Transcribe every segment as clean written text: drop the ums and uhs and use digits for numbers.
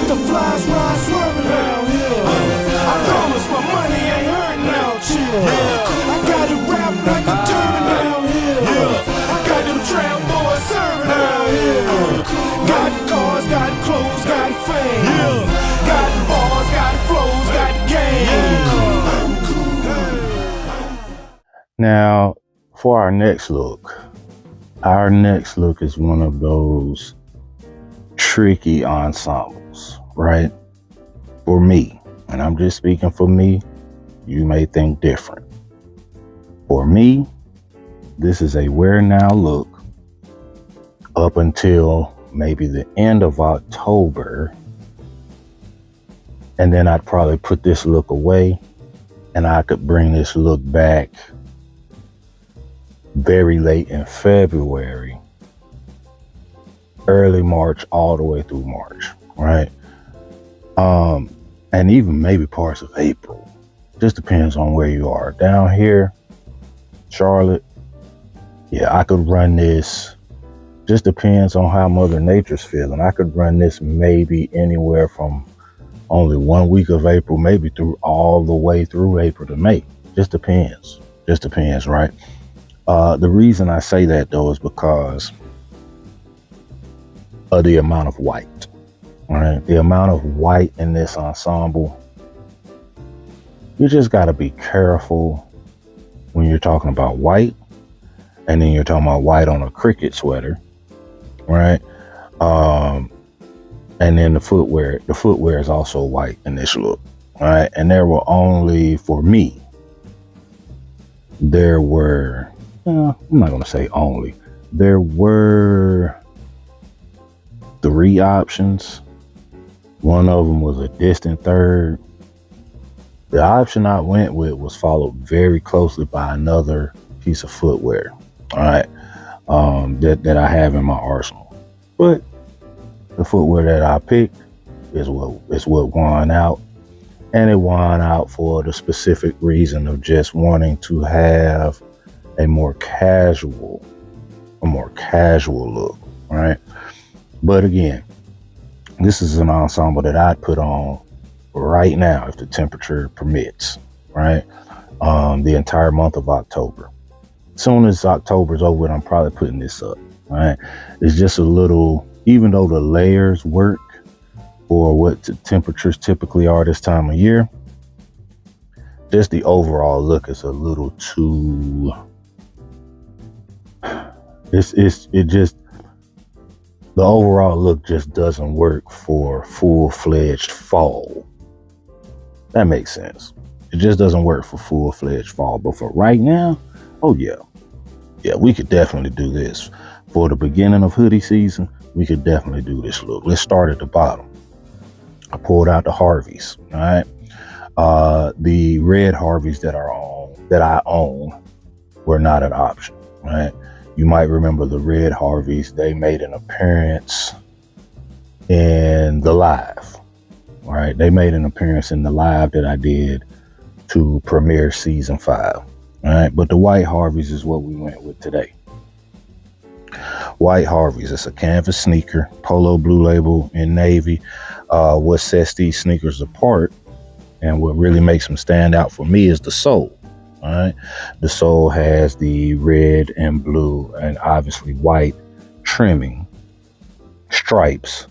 Butterflies ride swerving down here. I promise my money ain't hurting now, chill. I got it wrapped like a turban down here. I got them trap boys serving down here. Got cars, got clothes, got fame. Got bars, got flows, got game. Now, for our next look is one of those tricky ensembles, right? For me, and I'm just speaking for me, you may think different. For me, this is a wear now look up until maybe the end of October. And then I'd probably put this look away and I could bring this look back very late in February, early March, all the way through March, right? And even maybe parts of April. Just depends on where you are. Down here, Charlotte, yeah, I could run this. Just depends on how Mother Nature's feeling. I could run this maybe anywhere from only 1 week of April, maybe through all the way through April to May. Just depends, right? The reason I say that though is because of the amount of white, right? The amount of white in this ensemble. You just got to be careful when you're talking about white, and then you're talking about white on a cricket sweater, right? And then the footwear is also white in this look, right? And there were only, for me, I'm not going to say only, there were 3 options. One of them was a distant third. The option I went with was followed very closely by another piece of footwear, all right, that I have in my arsenal. But the footwear that I picked is what won out, and it won out for the specific reason of just wanting to have a more casual look, right? But again, this is an ensemble that I'd put on right now if the temperature permits, right? The entire month of October. As soon as October's over, I'm probably putting this up, right? It's just a little, even though the layers work for what the temperatures typically are this time of year, just the overall look is a little too, the overall look just doesn't work for full-fledged fall. That makes sense. It just doesn't work for full-fledged fall. But for right now, oh yeah, we could definitely do this. For the beginning of hoodie season, we could definitely do this look. Let's start at the bottom. I pulled out the Harveys, all right? The red Harveys that I own were not an option, right? You might remember the red Harveys. They made an appearance in the live, all right? They made an appearance in the live that I did to premiere season 5, all right? But the white Harveys is what we went with today. White Harveys, it's a canvas sneaker, Polo Blue Label in navy. What sets these sneakers apart and what really makes them stand out for me is the sole. All right, the sole has the red and blue and obviously white trimming stripes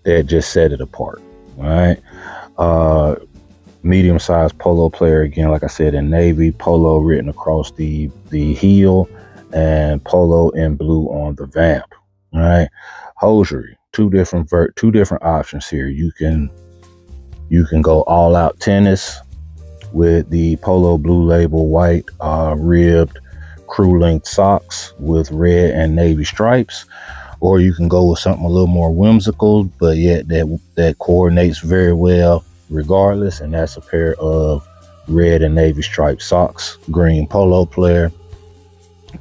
that just set it apart. All right, medium-sized polo player, again, like I said, in navy, polo written across the heel, and polo in blue on the vamp. All right, hosiery, two different options here. You can go all out tennis with the Polo Blue Label white ribbed crew length socks with red and navy stripes, or you can go with something a little more whimsical, but yet that coordinates very well regardless, and that's a pair of red and navy striped socks. Green polo player,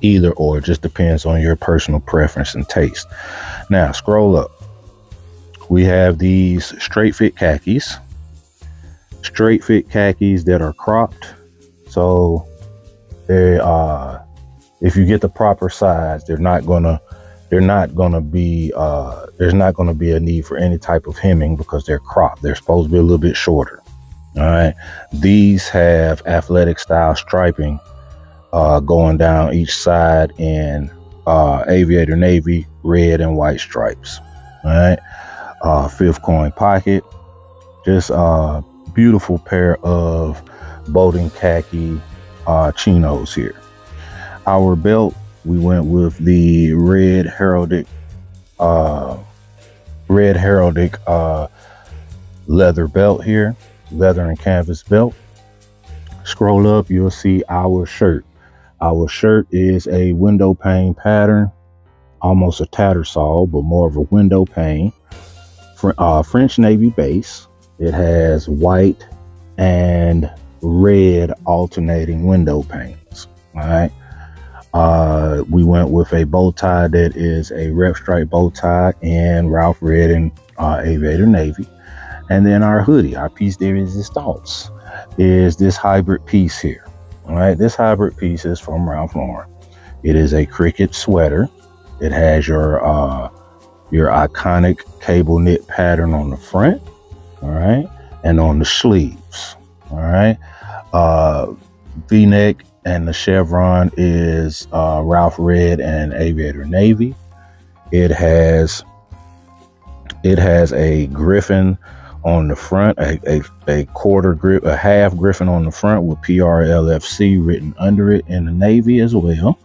either or, just depends on your personal preference and taste. Now scroll up. We have these straight fit khakis that are cropped, so they if you get the proper size, they're not gonna they're not going to be, there's not going to be a need for any type of hemming because they're cropped. They're supposed to be a little bit shorter. All right. These have athletic style striping going down each side in aviator navy, red and white stripes. All right. Fifth coin pocket. Just a beautiful pair of boating khaki chinos here. Our belt, we went with the red heraldic leather belt here, leather and canvas belt. Scroll up, you'll see our shirt. Our shirt is a window pane pattern, almost a tattersall, but more of a window pane. French Navy base. It has white and red alternating window panes. All right. We went with a bow tie that is a rep stripe bow tie in Ralph Red and Aviator Navy. And then our hoodie, our piece de resistance, is this hybrid piece here. All right, this hybrid piece is from Ralph Lauren. It is a cricket sweater. It has your iconic cable knit pattern on the front, all right, and on the sleeves, all right. V-neck and the chevron is Ralph Red and Aviator Navy. It has a griffin on the front, a quarter grip, a half griffin on the front with PRLFC written under it in the Navy as well.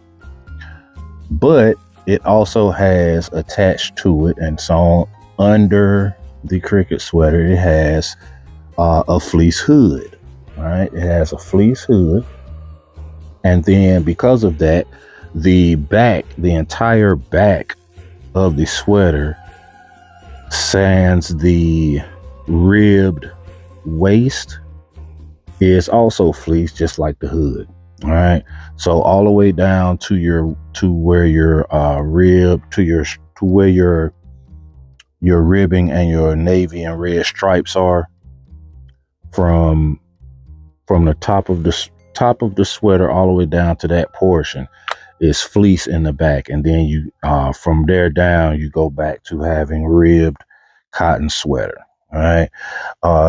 But it also has attached to it and sewn under the cricket sweater, it has a fleece hood. All right, it has a fleece hood. And then because of that, the entire back of the sweater sans the ribbed waist is also fleece, just like the hood. All right, so all the way down to where your ribbing and your navy and red stripes are, from the top of the sweater all the way down to that portion is fleece in the back, and then you from there down you go back to having ribbed cotton sweater. All right,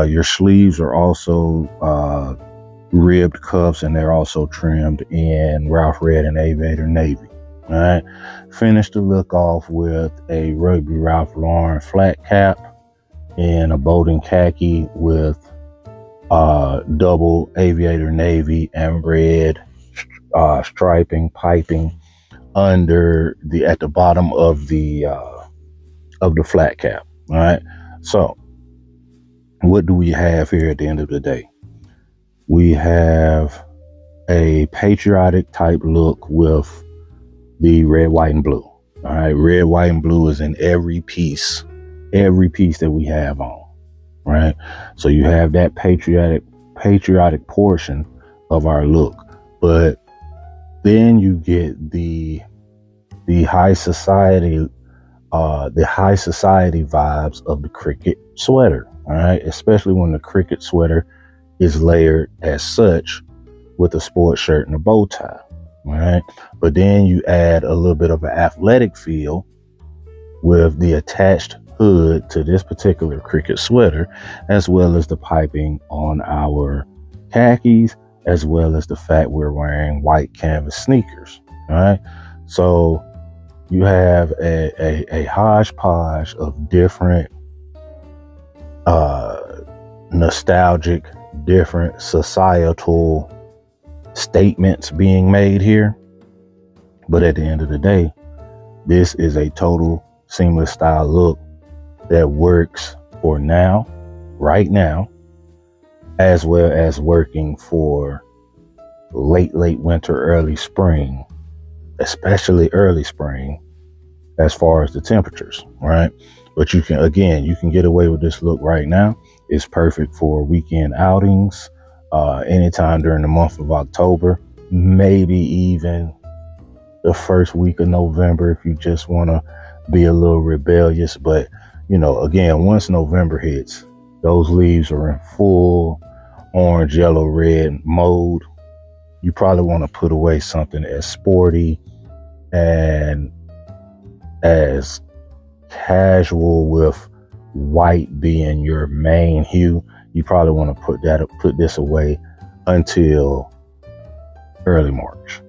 your sleeves are also ribbed cuffs, and they're also trimmed in Ralph Red and Aviator Navy. All right, finish the look off with a Rugby Ralph Lauren flat cap and a boating khaki with double Aviator Navy and red striping piping under at the bottom of the flat cap. All right, so what do we have here at the end of the day? We have a patriotic type look with the red, white, and blue. All right, red, white, and blue is in every piece that we have on. Right, so you have that patriotic portion of our look, but then you get the high society vibes of the cricket sweater. All right, especially when the cricket sweater is layered as such with a sports shirt and a bow tie. All right, but then you add a little bit of an athletic feel with the attached hood to this particular cricket sweater, as well as the piping on our khakis, as well as the fact we're wearing white canvas sneakers. All right, so you have a hodgepodge of different nostalgic, different societal statements being made here. But at the end of the day, this is a total seamless style look that works for now, right now, as well as working for late winter, early spring, especially early spring, as far as the temperatures, right? But you can get away with this look right now. It's perfect for weekend outings, anytime during the month of October, maybe even the first week of November if you just want to be a little rebellious. But again, once November hits, those leaves are in full orange, yellow, red mode. You probably want to put away something as sporty and as casual with white being your main hue, you probably want to put this away until early March.